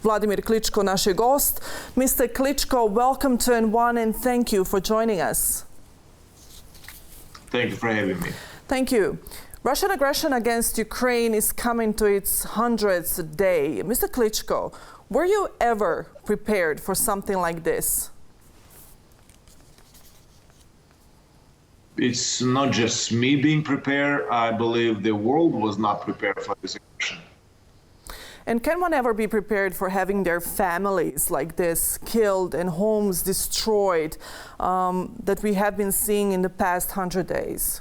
Wladimir Klitschko, naš je gost. Mr. Klitschko, welcome to N1 and thank you for joining us. Thank you for having me. Thank you. Russian aggression against Ukraine is coming to its 100th day. Mr. Klitschko, were you ever prepared for something like this? It's not just me being prepared. I believe the world was not prepared for this aggression. And can one ever be prepared for having their families like this killed and homes destroyed that we have been seeing in the past 100 days?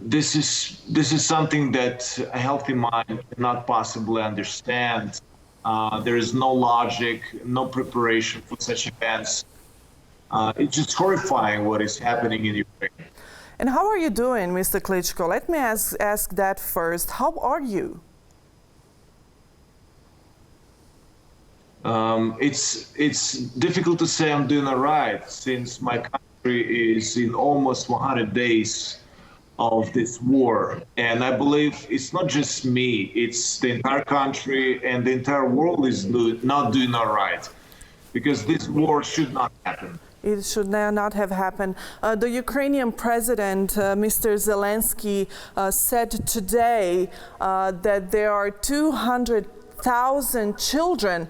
This is something that a healthy mind cannot possibly understand. There is no logic, no preparation for such events. It's just horrifying what is happening in Ukraine. And how are you doing, Mr. Klitschko? Let me ask that first. How are you? It's difficult to say I'm doing all right, since my country is in almost 100 days of this war. And I believe it's not just me, it's the entire country and the entire world is not doing all right, because this war should not happen. It should not have happened. The Ukrainian president, Mr. Zelensky, said today that there are 200,000 children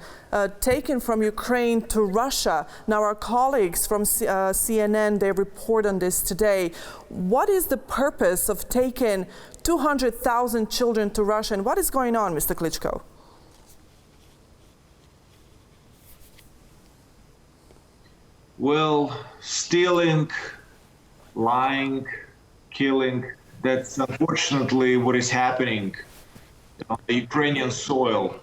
taken from Ukraine to Russia. Now, our colleagues from CNN, they report on this today. What is the purpose of taking 200,000 children to Russia, and what is going on, Mr. Klitschko? Well, stealing, lying, killing, that's unfortunately what is happening on the Ukrainian soil.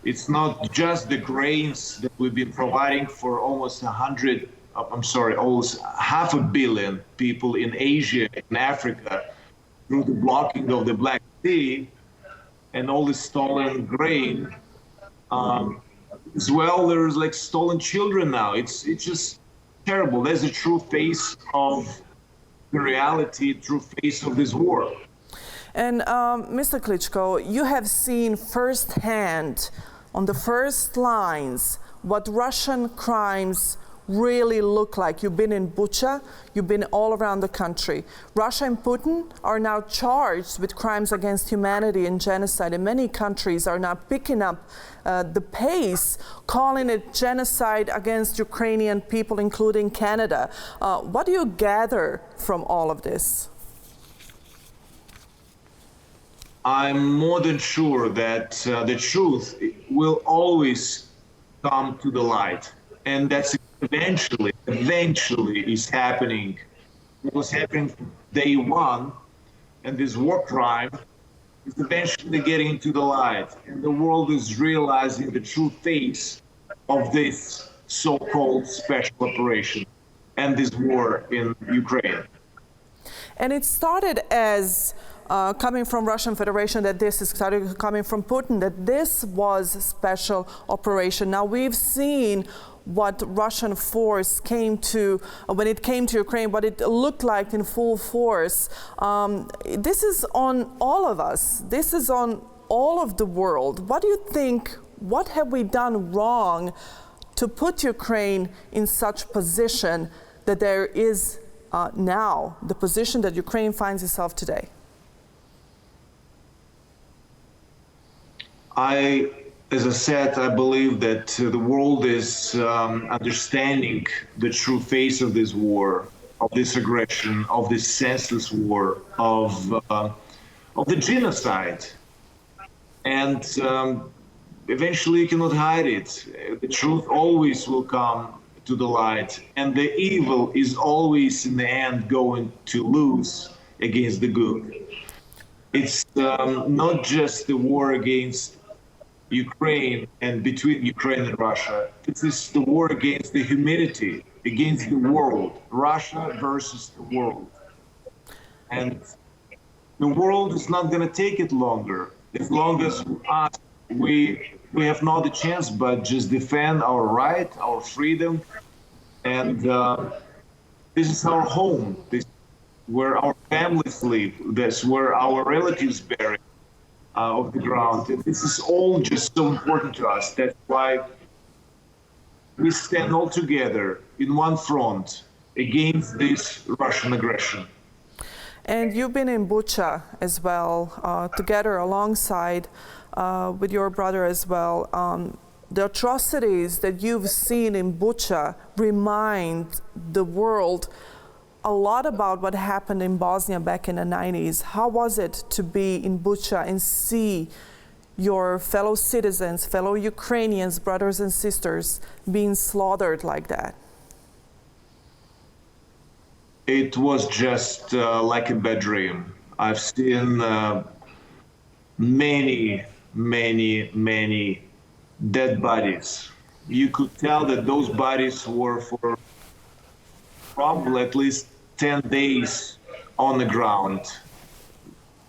It's not just the grains that we've been providing for almost almost 500 million people in Asia and Africa through the blocking of the Black Sea and all the stolen grain. As well, there's like stolen children now. It's just terrible. There's a true face of the reality, true face of this war. And Mr. Klitschko, you have seen firsthand on the first lines what Russian crimes really look like. You've been in Bucha, you've been all around the country. Russia and Putin are now charged with crimes against humanity and genocide, and many countries are now picking up the pace, calling it genocide against Ukrainian people, including Canada. What do you gather from all of this? I'm more than sure that the truth will always come to the light, and that's eventually is happening. It was happening from day one, and this war crime is eventually getting to the light, and the world is realizing the true face of this so-called special operation and this war in Ukraine. And it started as coming from Russian Federation, that this is started coming from Putin, that this was a special operation. Now we've seen what Russian force came to, when it came to Ukraine, what it looked like in full force. This is on all of us. This is on all of the world. What do you think, what have we done wrong to put Ukraine in such position that there is now, the position that Ukraine finds itself today? As I said, I believe that the world is understanding the true face of this war, of this aggression, of this senseless war, of the genocide. And eventually you cannot hide it. The truth always will come to the light, and the evil is always in the end going to lose against the good. It's not just the war against Ukraine and between Ukraine and Russia. This is the war against the humanity, against the world, Russia versus the world. And the world is not going to take it longer. As long as us, we have not a chance but just defend our right, our freedom. And this is our home. This is where our families live. That's where our relatives bury. of the ground. And this is all just so important to us. That's why we stand all together in one front against this Russian aggression. And you've been in Bucha as well, together alongside with your brother as well. The atrocities that you've seen in Bucha remind the world a lot about what happened in Bosnia back in the 90s. How was it to be in Bucha and see your fellow citizens, fellow Ukrainians, brothers and sisters, being slaughtered like that? It was just like a bad dream. I've seen many dead bodies. You could tell that those bodies were for probably at least 10 days on the ground.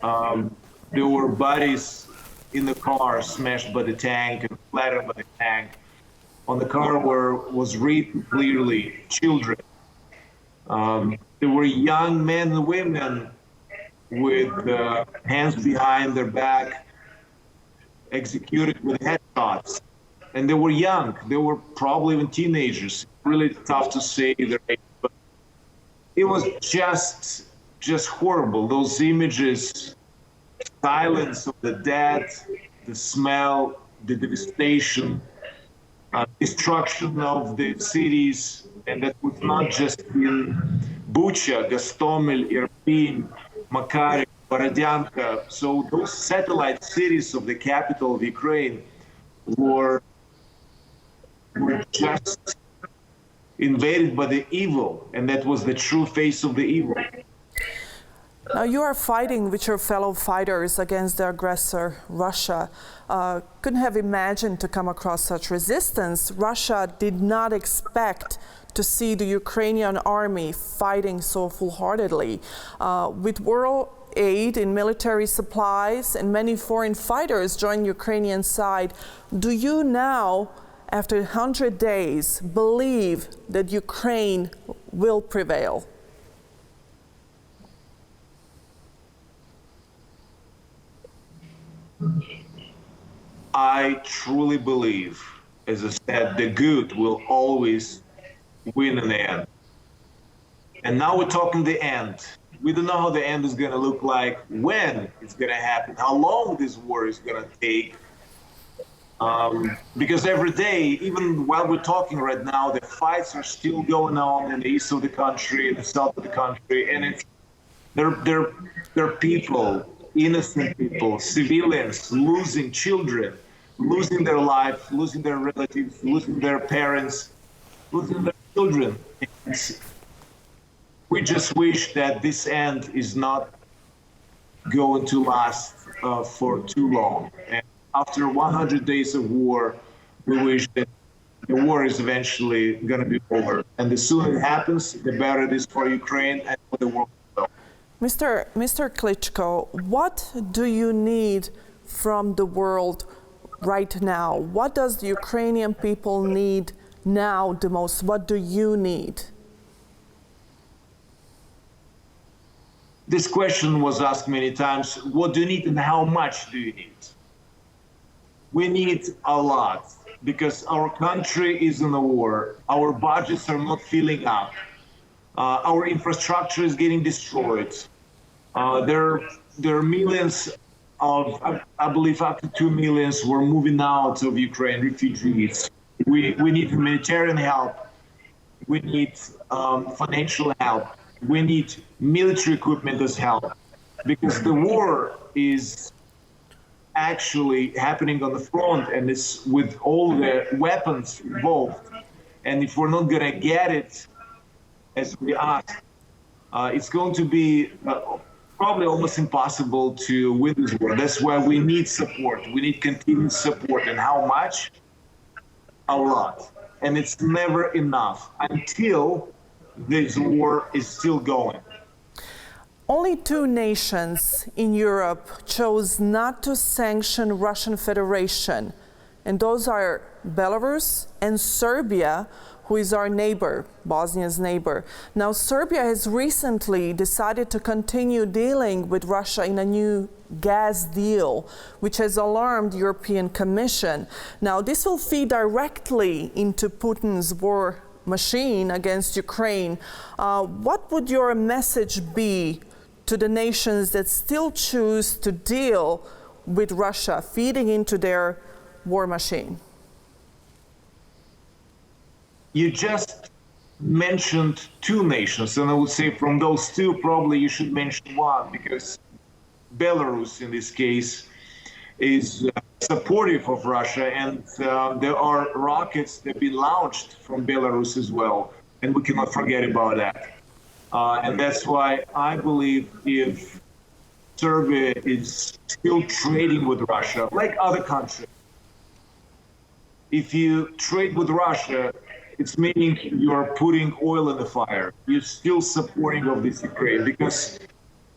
There were bodies in the car smashed by the tank and flattened by the tank. On the car was written clearly, children. There were young men and women with hands behind their back, executed with headshots. And they were young. They were probably even teenagers. Really tough to say their age, but it was just horrible. Those images, silence of the dead, the smell, the devastation, destruction of the cities, and that was not just in Bucha, Gostomel, Irpin, Makariv, Borodyanka. So those satellite cities of the capital of Ukraine were just invaded by the evil, and that was the true face of the evil. Now you are fighting with your fellow fighters against the aggressor, Russia. Couldn't have imagined to come across such resistance. Russia did not expect to see the Ukrainian army fighting so full-heartedly. With world aid in military supplies and many foreign fighters join Ukrainian side, do you now, after 100 days, believe that Ukraine will prevail? I truly believe, as I said, the good will always win in the end. And now we're talking the end. We don't know how the end is going to look like, when it's going to happen, how long this war is going to take. Because every day, even while we're talking right now, the fights are still going on in the east of the country, in the south of the country, and there are people, innocent people, civilians, losing children, losing their life, losing their relatives, losing their parents, losing their children. We just wish that this end is not going to last for too long. And after 100 days of war, we wish that the war is eventually going to be over. And the sooner it happens, the better it is for Ukraine and for the world. Mr. Klitschko, what do you need from the world right now? What does the Ukrainian people need now the most? What do you need? This question was asked many times. What do you need and how much do you need? We need a lot, because our country is in a war. Our budgets are not filling up. Our infrastructure is getting destroyed. There are millions of, I believe up to 2 million were moving out of Ukraine, refugees. We need humanitarian help. We need financial help. We need military equipment as help, because the war is actually happening on the front, and it's with all the weapons involved. And if we're not going to get it as we ask, it's going to be probably almost impossible to win this war. That's why we need support. We need continued support. And how much? A lot. And it's never enough until this war is still going. Only 2 nations in Europe chose not to sanction Russian Federation, and those are Belarus and Serbia, who is our neighbor, Bosnia's neighbor. Now, Serbia has recently decided to continue dealing with Russia in a new gas deal, which has alarmed the European Commission. Now, this will feed directly into Putin's war machine against Ukraine. What would your message be to the nations that still choose to deal with Russia, feeding into their war machine? You just mentioned two nations, and I would say from those two, probably you should mention one, because Belarus, in this case, is supportive of Russia, and there are rockets that have been launched from Belarus as well, and we cannot forget about that. And that's why I believe if Serbia is still trading with Russia, like other countries, if you trade with Russia, it's meaning you're putting oil in the fire. You're still supporting of this Ukraine, because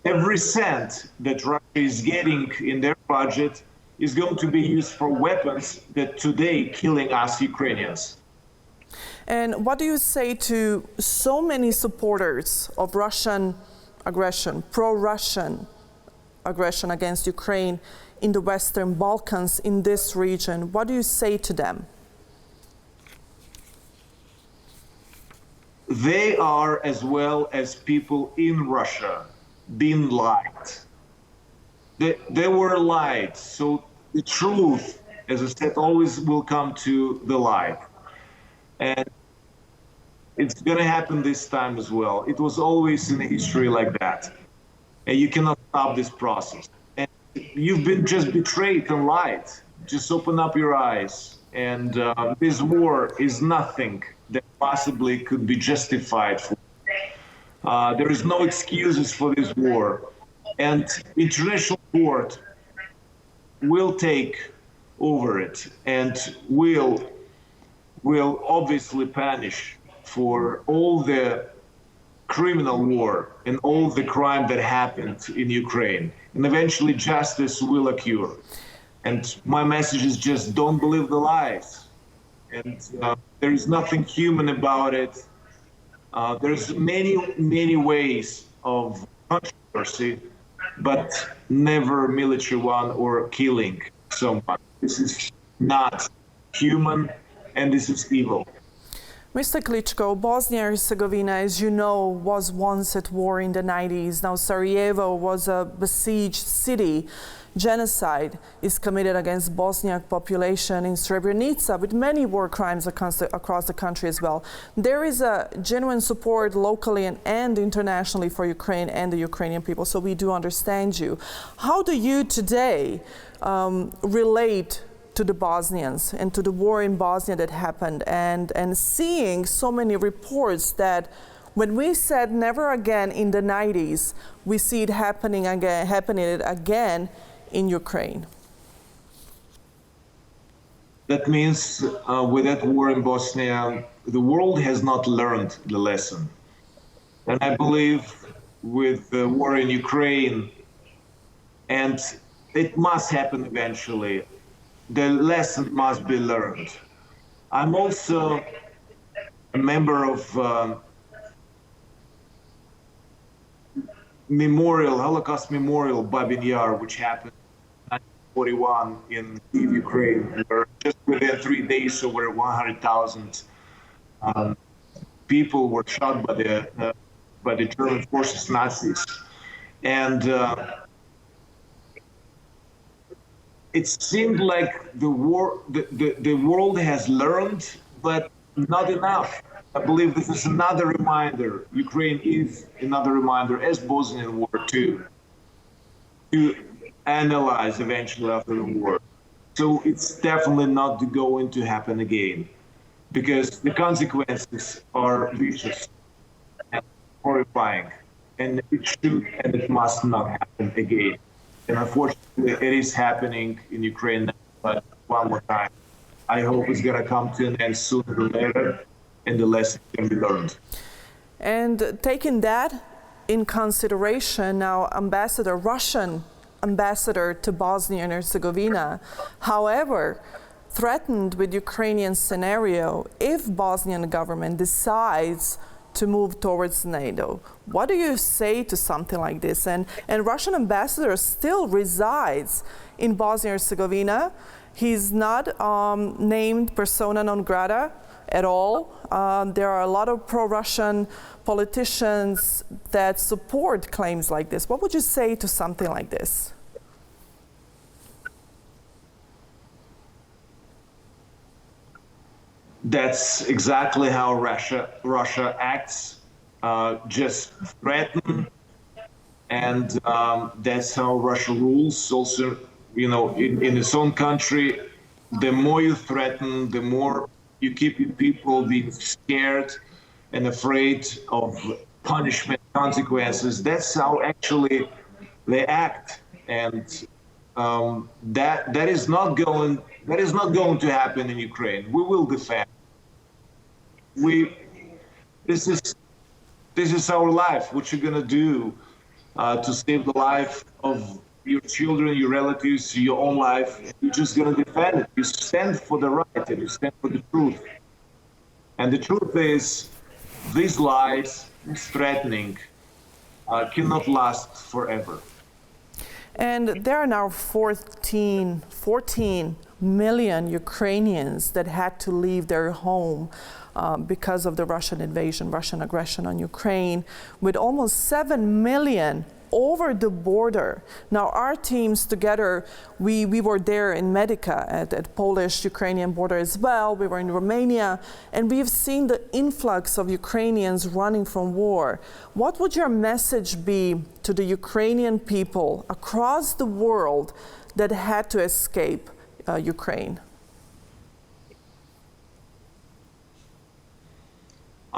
every cent that Russia is getting in their budget is going to be used for weapons that today killing us Ukrainians. And what do you say to so many supporters of Russian aggression, pro-Russian aggression against Ukraine in the Western Balkans, in this region? What do you say to them? They are, as well as people in Russia, being lied. They were lied. So the truth, as I said, always will come to the light. And it's going to happen this time as well. It was always in history like that. And you cannot stop this process. And you've been just betrayed and lied. Just open up your eyes. And this war is nothing that possibly could be justified for. There is no excuses for this war. And international court will take over it and will obviously punish for all the criminal war and all the crime that happened in Ukraine. And eventually justice will occur. And my message is just don't believe the lies. And there is nothing human about it. There's many ways of controversy, but never military one or killing someone. This is not human, and this is evil. Mr. Klitschko, Bosnia and Herzegovina, as you know, was once at war in the 90s. Now Sarajevo was a besieged city. Genocide is committed against Bosniak population in Srebrenica, with many war crimes across the country as well. There is a genuine support locally and internationally for Ukraine and the Ukrainian people, so we do understand you. How do you today relate to the Bosnians and to the war in Bosnia that happened, and seeing so many reports that when we said never again in the 90s, we see it happening again in Ukraine? That means with that war in Bosnia, the world has not learned the lesson. And I believe with the war in Ukraine, and it must happen eventually, the lesson must be learned. I'm also a member of Holocaust Memorial Babin Yar, which happened in 1941 in Ukraine, where just within 3 days over 100,000 people were shot by the German forces, Nazis. And it seemed like the world has learned, but not enough. I believe this is another reminder. Ukraine is another reminder, as Bosnian War too, to analyze eventually after the war. So it's definitely not going to happen again, because the consequences are vicious and horrifying, and it should and it must not happen again. And unfortunately, it is happening in Ukraine, but one more time. I hope it's going to come to an end sooner or later, and the lesson can be learned. And taking that in consideration, now Russian ambassador to Bosnia and Herzegovina, however, threatened with Ukrainian scenario if Bosnian government decides to move towards NATO. What do you say to something like this? And Russian ambassador still resides in Bosnia and Herzegovina. He's not named persona non grata at all. There are a lot of pro-Russian politicians that support claims like this. What would you say to something like this? That's exactly how Russia acts, just threaten, and that's how Russia rules. Also, you know, in its own country, the more you threaten, the more you keep people being scared and afraid of punishment, consequences. That's how actually they act, and that is not going to happen in Ukraine. We will defend. This is our life. What you're gonna do to save the life of your children, your relatives, your own life? You're just gonna defend it. You stand for the right and you stand for the truth. And the truth is, these lies, this threatening, cannot last forever. And there are now 14 million Ukrainians that had to leave their home because of the Russian invasion, Russian aggression on Ukraine, with almost 7 million over the border. Now, our teams together, we were there in Medica at Polish-Ukrainian border as well. We were in Romania, and we've seen the influx of Ukrainians running from war. What would your message be to the Ukrainian people across the world that had to escape Ukraine?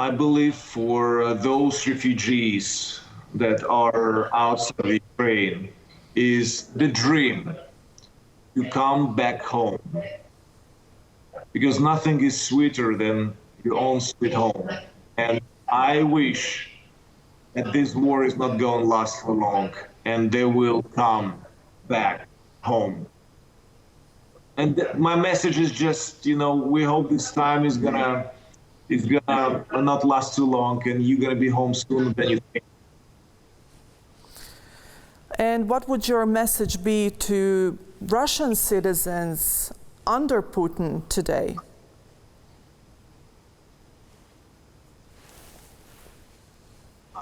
I believe for those refugees that are outside of Ukraine is the dream to come back home, because nothing is sweeter than your own sweet home. And I wish that this war is not going to last for long and they will come back home. And my message is just, you know, we hope this time is gonna not last too long and you're gonna be home sooner than you think. And what would your message be to Russian citizens under Putin today?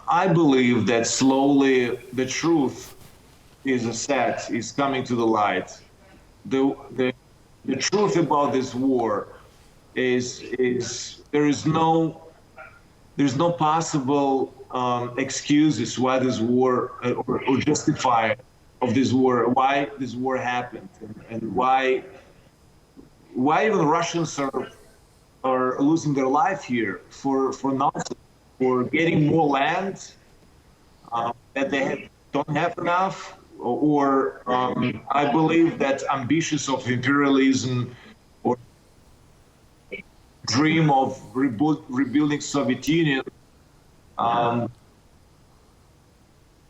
I believe that slowly the truth is coming to the light. The truth about this war is there's no possible excuses why this war or justify of this war, why this war happened, and why even Russians are losing their life here for nonsense, for getting more land that they don't have enough, or I believe that ambitious of imperialism or dream of rebuilding Soviet Union.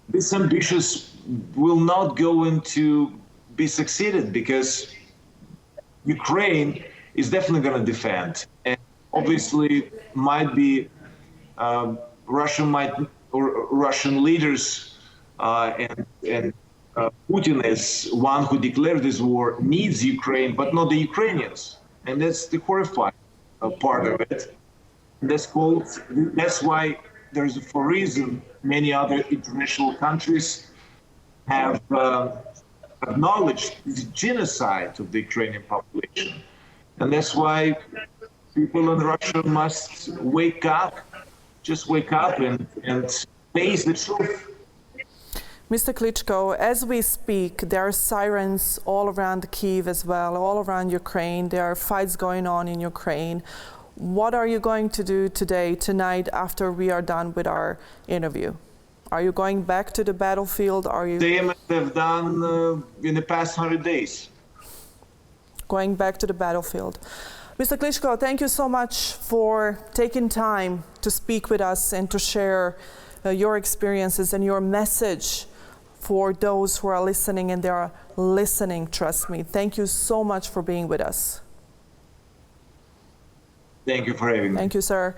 This ambitious will not going to be succeeded, because Ukraine is definitely going to defend, and obviously might be Russian leaders and Putin is one who declared this war needs Ukraine, but not the Ukrainians, and that's the horrifying part of it. That's why there's for reason many other international countries have acknowledged the genocide of the Ukrainian population. And that's why people in Russia must wake up, just wake up and face the truth. Mr. Klitschko, as we speak, there are sirens all around Kyiv as well, all around Ukraine. There are fights going on in Ukraine. What are you going to do tonight, after we are done with our interview? Are you going back to the battlefield? Same as they've done in the past 100 days. Going back to the battlefield. Mr. Klitschko, thank you so much for taking time to speak with us and to share your experiences and your message for those who are listening, and they are listening, trust me. Thank you so much for being with us. Thank you for having me. Thank you, sir.